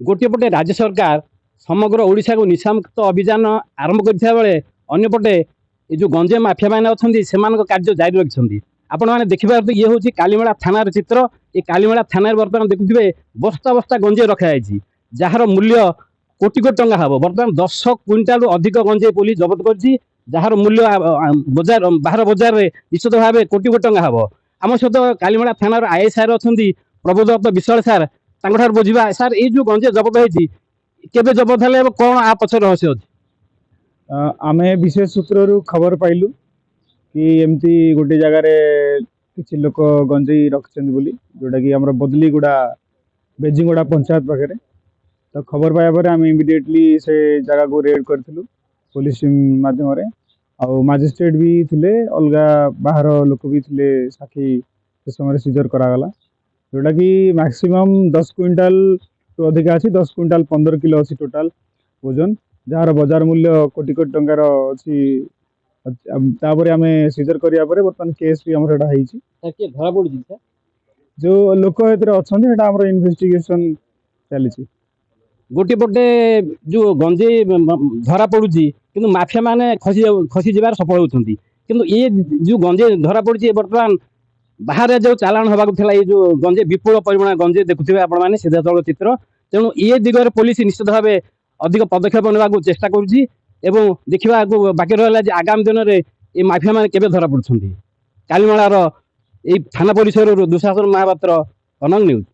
गोटे पटे राज्य सरकार समग्र ओडिशा को निशामुक्त अभियान आरंभ करथिबा बेले अन्य पटे ये जो गंजे माफिया मैंने अच्छा से कार्य जारी रखिंट आपण मैंने देखा ये हूँ कालीमेला थानार चित्र। ये कालीमेला थाना बर्तमान देखुए बस्ता बस्ता गंजे रखाई जार मूल्य कोटी कोटी टंका हम बर्तमान 10 क्विंटाल अधिक गंजे पुलिस जबत कर मूल्य बजार बाहर बजार में निश्चित भाव कोटी कोटी टंका हम। आम सहित कालीमेला थानार आईएसआर अच्छा प्रबोधदत्त विशाल सार बुझा सार ये जो गंजे जबत होती केबे जबत हेले कौन आ पछ रहस्य अच्छी। आमे विशेष सूत्र खबर पाइलु कि एमती गोटे जगार किसी लोक गंजेई रखिंट बोली जोटा कि आम बदलीगुड़ा बेजिंगुड़ा पंचायत पाखे। तो खबर पाया पर आम इमिडिएटली से जगह को रेड करूँ पुलिस टीम मध्यम मजिस्ट्रेट भी थिले अलग बाहर लोक भी थिले साक्षी से समय सीजर करागला जोटा कि मैक्सिमम 10 क्विंटाल तो अधिक अच्छी 10 क्विंटाल 15 किलो अच्छी टोटाल ओजन जार बजार मूल्य कोटी कोटी टंकार अच्छी। तापर आम सीजर करा बर्तमान केस भी आमर धरा पड़ी जो लोक अच्छा इन्वेस्टिगेशन चली। गोटे पटे जो गंजे धरा पड़ुची कि माफिया माने खसी जबार सफल होती किंतु ये जो गंजे धरा पड़ी बर्तमान बाहर जो चालाण होगा ये जो गंजे विपुल परिमाण गंजे देखुए आपण सीधा चित्र। तेणु ये दिगरे पुलिस निश्चित भाव अधिक पदक्षेप ने चेष्टा करुँच देखा बाकी रहा आगामी दिन में ये माफिया मैंने केबे धरा पड़ुछंती। कालीमेलार थाना परिसर दुशासन महापात्र कनक न्यूज।